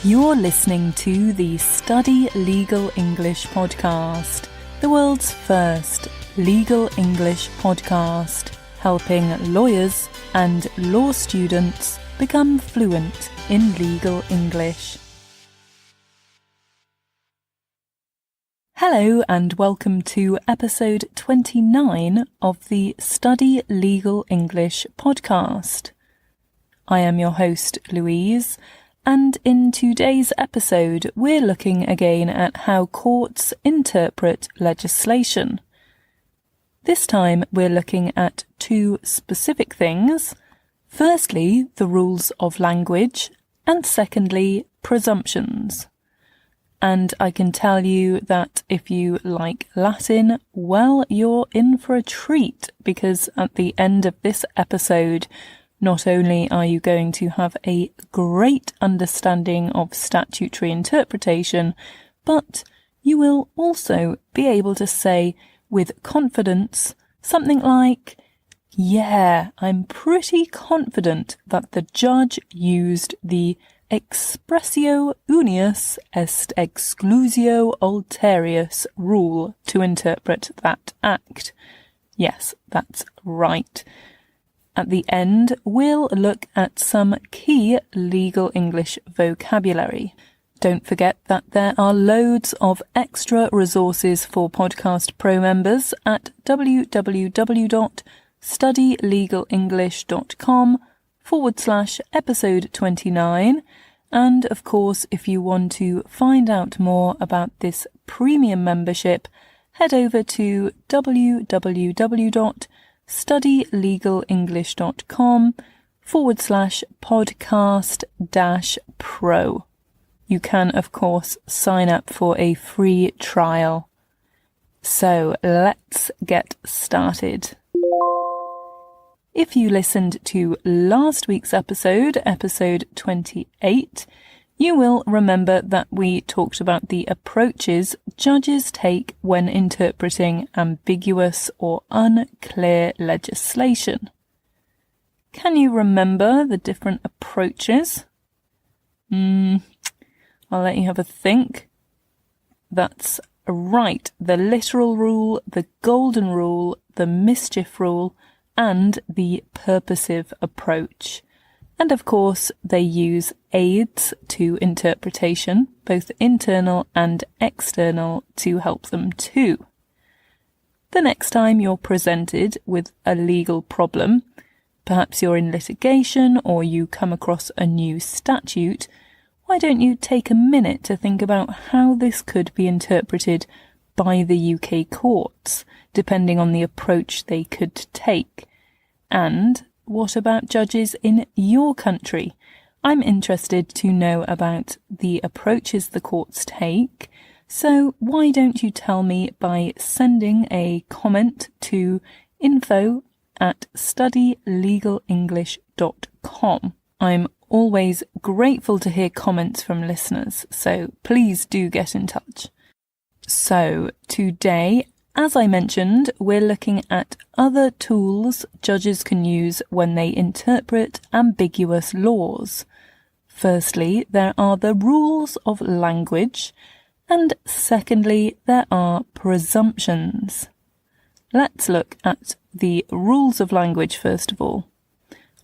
You're listening to the Study Legal English podcast, the world's first legal English podcast, helping lawyers and law students become fluent in legal English. Hello and welcome to episode 29 of the Study Legal English podcast. I am your host, Louise, and in today's episode we're looking again at how courts interpret legislation. This time we're looking at two specific things. Firstly, the rules of language, and secondly, presumptions. And I can tell you that if you like Latin, well, you're in for a treat, because at the end of this episode, not only are you going to have a great understanding of statutory interpretation, but you will also be able to say with confidence something like, yeah, I'm pretty confident that the judge used the expressio unius est exclusio ulterius rule to interpret that act. Yes, that's right. At the end, we'll look at some key legal English vocabulary. Don't forget that there are loads of extra resources for Podcast Pro members at www.studylegalenglish.com/episode 29. And of course, if you want to find out more about this premium membership, head over to www.studylegalenglish.com/podcast-pro. You can, of course, sign up for a free trial. So let's get started. If you listened to last week's episode, episode 28, you will remember that we talked about the approaches judges take when interpreting ambiguous or unclear legislation. Can you remember the different approaches? I'll let you have a think. That's right. The literal rule, the golden rule, the mischief rule, and the purposive approach. And of course, they use aids to interpretation, both internal and external, to help them too. The next time you're presented with a legal problem, perhaps you're in litigation or you come across a new statute, why don't you take a minute to think about how this could be interpreted by the UK courts, depending on the approach they could take? And what about judges in your country? I'm interested to know about the approaches the courts take, so why don't you tell me by sending a comment to info@studylegalenglish.com. I'm always grateful to hear comments from listeners, so please do get in touch. So today, as I mentioned, we're looking at other tools judges can use when they interpret ambiguous laws. Firstly, there are the rules of language, and secondly, there are presumptions. Let's look at the rules of language first of all.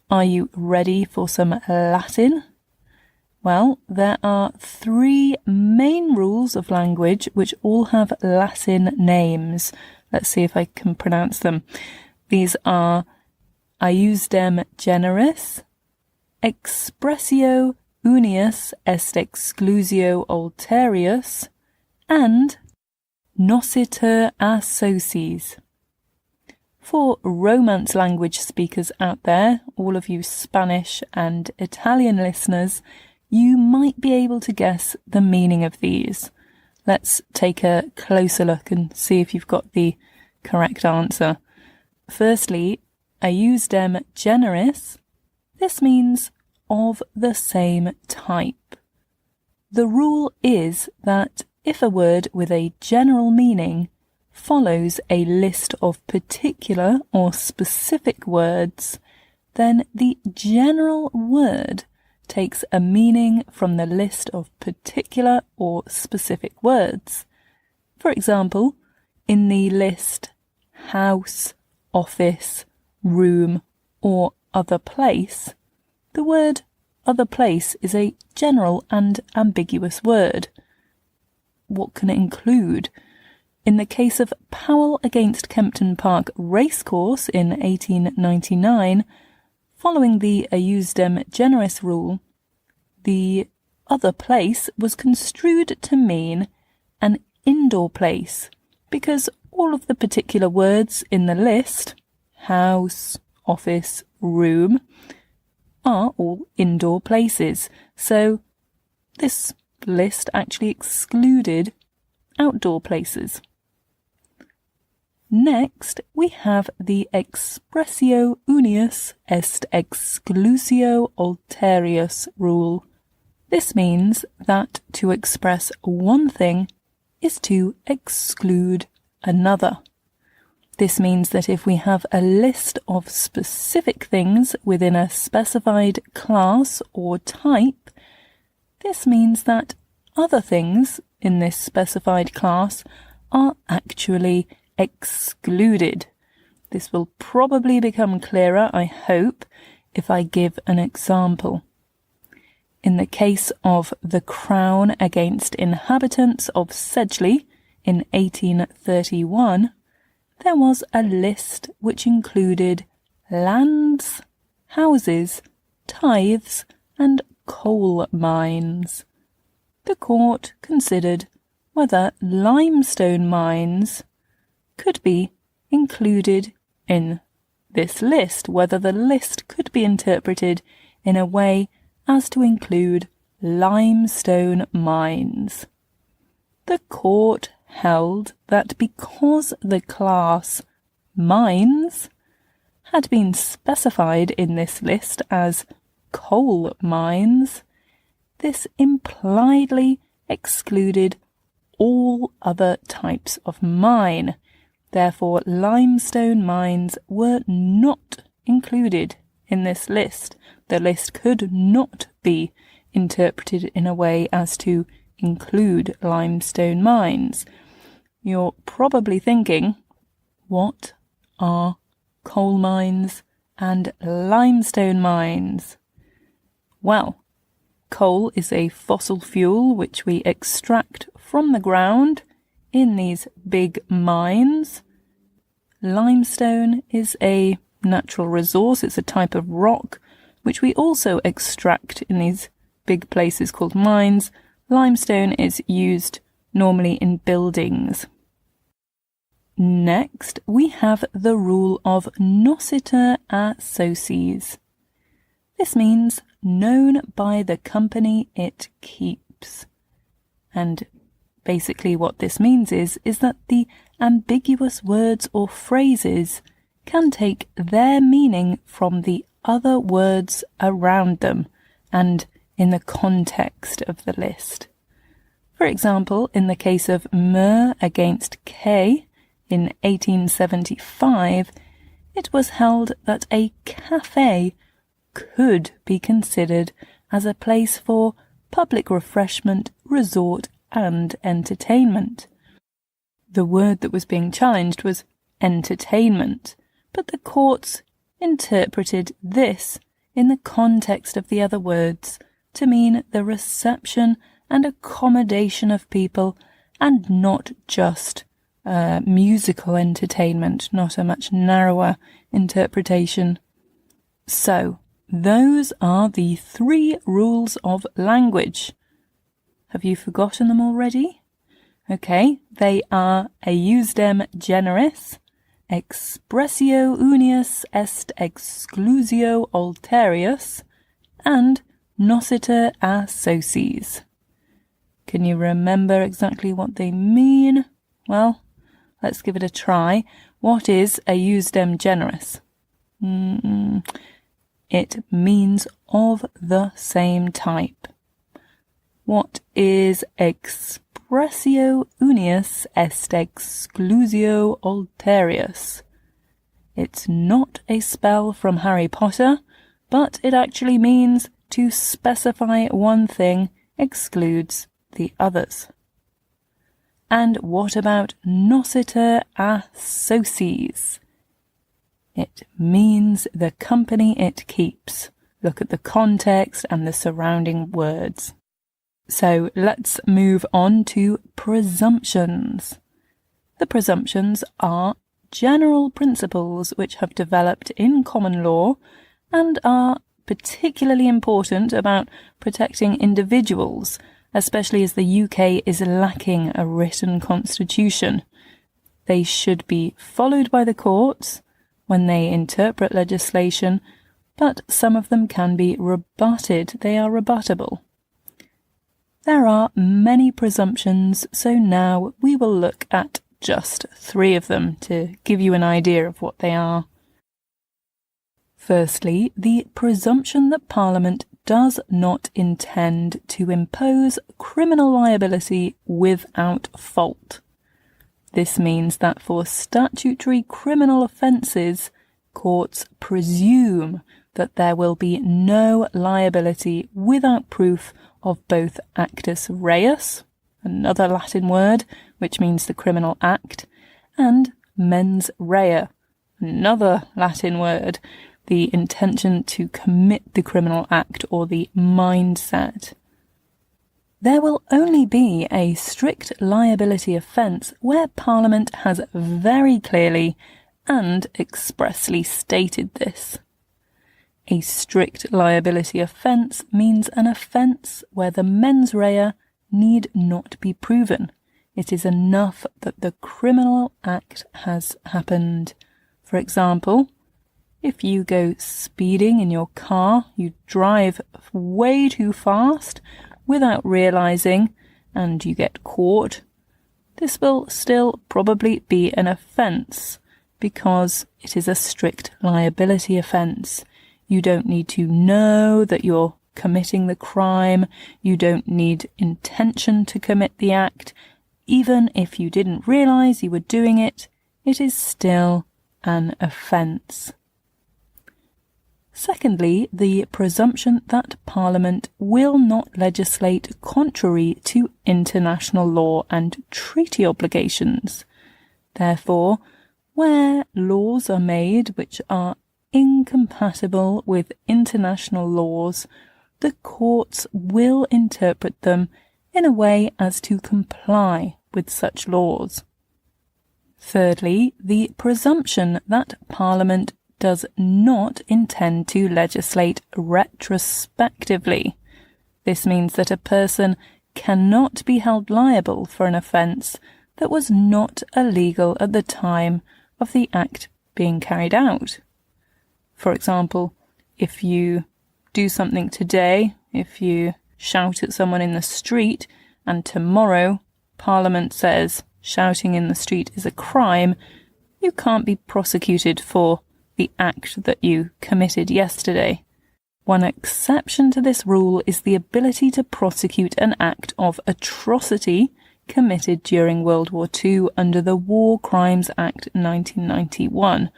Are you ready for some Latin? Well, there are three main rules of language which all have Latin names. Let's see if I can pronounce them. These are iusdem generis, expressio unius est exclusio ulterius, and nocitur a socies. For Romance language speakers out there, all of you Spanish and Italian listeners, you might be able to guess the meaning of these. Let's take a closer look and see if you've got the correct answer. Firstly, iusdem generis. This means of the same type. The rule is that if a word with a general meaning follows a list of particular or specific words, then the general word takes a meaning from the list of particular or specific words. For example, in the list house, office, room, or other place, the word other place is a general and ambiguous word. What can it include? In the case of Powell against Kempton Park Racecourse in 1899, following the Iusdem Generis rule, the other place was construed to mean an indoor place, because all of the particular words in the list, house, office, room, are all indoor places. So this list actually excluded outdoor places. Next, we have the expressio unius est exclusio ulterius rule. This means that to express one thing is to exclude another. This means that if we have a list of specific things within a specified class or type, this means that other things in this specified class are actually excluded. This will probably become clearer, I hope, if I give an example. In the case of the Crown against inhabitants of Sedgley in 1831, there was a list which included lands, houses, tithes, and coal mines. The court considered whether limestone mines could be included in this list, whether the list could be interpreted in a way as to include limestone mines. The court held that because the class mines had been specified in this list as coal mines, this impliedly excluded all other types of mine. Therefore, limestone mines were not included in this list. The list could not be interpreted in a way as to include limestone mines. You're probably thinking, what are coal mines and limestone mines? Well, coal is a fossil fuel which we extract from the ground in these big mines. Limestone is a natural resource. It's a type of rock which we also extract in these big places called mines. Limestone is used normally in buildings. Next, we have the rule of nociter a socies. This means known by the company it keeps. And basically what this means is that the ambiguous words or phrases can take their meaning from the other words around them and in the context of the list. For example, in the case of Mur against K in 1875, it was held that a cafe could be considered as a place for public refreshment, resort, and entertainment. The word that was being challenged was entertainment, but the courts interpreted this in the context of the other words to mean the reception and accommodation of people and not just musical entertainment, not a much narrower interpretation. So, those are the 3 rules of language. Have you forgotten them already? Okay, they are Iusdem Generis, Expressio Unius est Exclusio Ulterius, and Nociter a socies. Can you remember exactly what they mean? Well, let's give it a try. What is Iusdem Generis? It means of the same type. What is Expressio Unius est Exclusio Ulterius? It's not a spell from Harry Potter, but it actually means to specify one thing excludes the others. And what about nociter a socies? It means the company it keeps. Look at the context and the surrounding words. So let's move on to presumptions. The presumptions are general principles which have developed in common law and are particularly important about protecting individuals, especially as the UK is lacking a written constitution. They should be followed by the courts when they interpret legislation, but some of them can be rebutted. They are rebuttable. There are many presumptions, so now we will look at just 3 of them to give you an idea of what they are. Firstly, the presumption that Parliament does not intend to impose criminal liability without fault. This means that for statutory criminal offences, courts presume that there will be no liability without proof of both actus reus, another Latin word which means the criminal act, and mens rea, another Latin word, the intention to commit the criminal act or the mindset. There will only be a strict liability offence where Parliament has very clearly and expressly stated this. A strict liability offence means an offence where the mens rea need not be proven. It is enough that the criminal act has happened. For example, if you go speeding in your car, you drive way too fast without realising, and you get caught, this will still probably be an offence because it is a strict liability offence. You don't need to know that you're committing the crime. You don't need intention to commit the act. Even if you didn't realise you were doing it, it is still an offence. Secondly, the presumption that Parliament will not legislate contrary to international law and treaty obligations. Therefore, where laws are made which are incompatible with international laws, the courts will interpret them in a way as to comply with such laws. Thirdly, the presumption that Parliament does not intend to legislate retrospectively. This means that a person cannot be held liable for an offence that was not illegal at the time of the act being carried out. For example, if you do something today, if you shout at someone in the street, and tomorrow Parliament says shouting in the street is a crime, you can't be prosecuted for the act that you committed yesterday. One exception to this rule is the ability to prosecute an act of atrocity committed during World War II under the War Crimes Act 1991.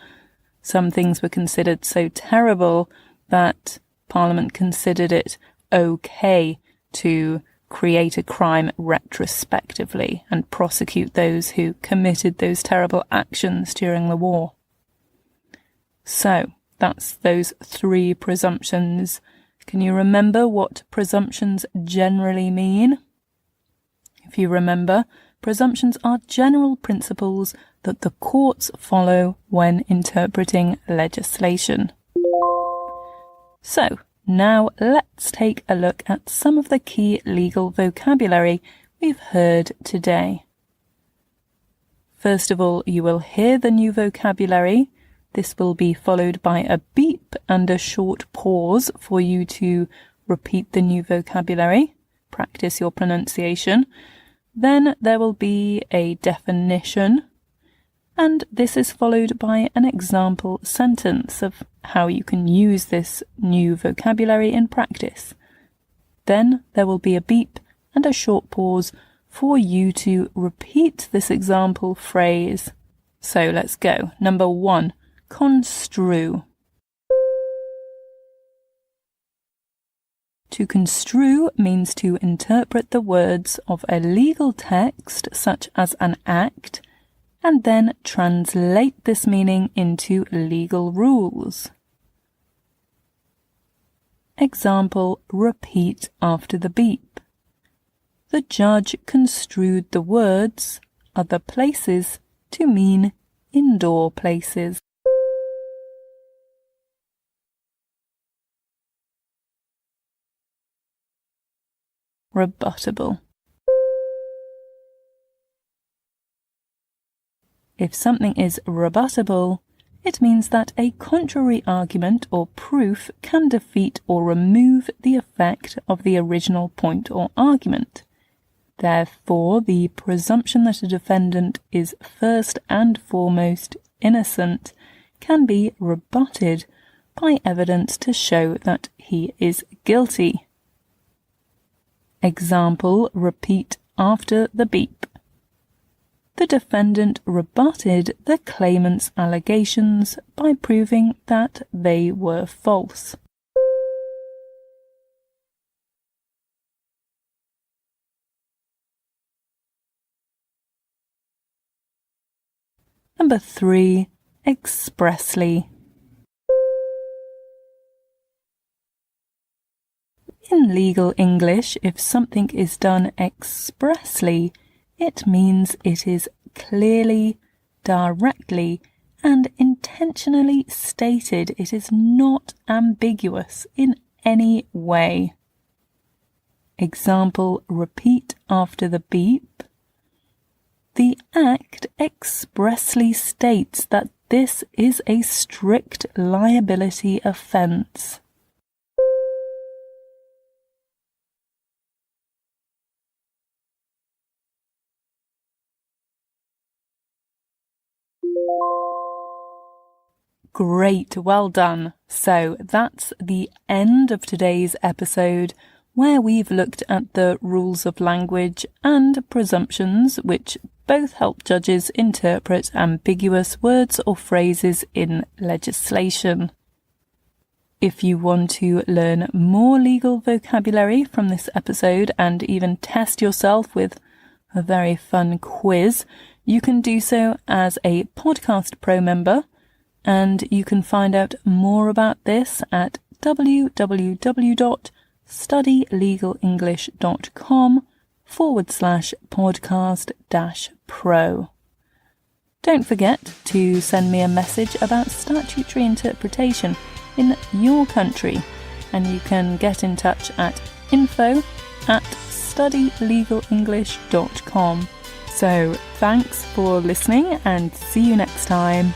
Some things were considered so terrible that Parliament considered it okay to create a crime retrospectively and prosecute those who committed those terrible actions during the war. So, that's those 3 presumptions. Can you remember what presumptions generally mean? If you remember, presumptions are general principles that the courts follow when interpreting legislation. So, now let's take a look at some of the key legal vocabulary we've heard today. First of all, you will hear the new vocabulary. This will be followed by a beep and a short pause for you to repeat the new vocabulary, practice your pronunciation. Then there will be a definition, and this is followed by an example sentence of how you can use this new vocabulary in practice. Then there will be a beep and a short pause for you to repeat this example phrase. So let's go. Number 1. Construe. To construe means to interpret the words of a legal text, such as an act, and then translate this meaning into legal rules. Example, repeat after the beep. The judge construed the words other places to mean indoor places. Rebuttable. If something is rebuttable, it means that a contrary argument or proof can defeat or remove the effect of the original point or argument. Therefore, the presumption that a defendant is first and foremost innocent can be rebutted by evidence to show that he is guilty. Example, repeat after the beep. The defendant rebutted the claimant's allegations by proving that they were false. Number 3. Expressly. In legal English, if something is done expressly, it means it is clearly, directly, and intentionally stated. It is not ambiguous in any way. Example, repeat after the beep. The Act expressly states that this is a strict liability offence. Great, well done. So that's the end of today's episode, where we've looked at the rules of language and presumptions, which both help judges interpret ambiguous words or phrases in legislation. If you want to learn more legal vocabulary from this episode and even test yourself with a very fun quiz, you can do so as a Podcast Pro member, and you can find out more about this at www.studylegalenglish.com/podcast-pro. Don't forget to send me a message about statutory interpretation in your country, and you can get in touch at info@studylegalenglish.com. So thanks for listening, and see you next time.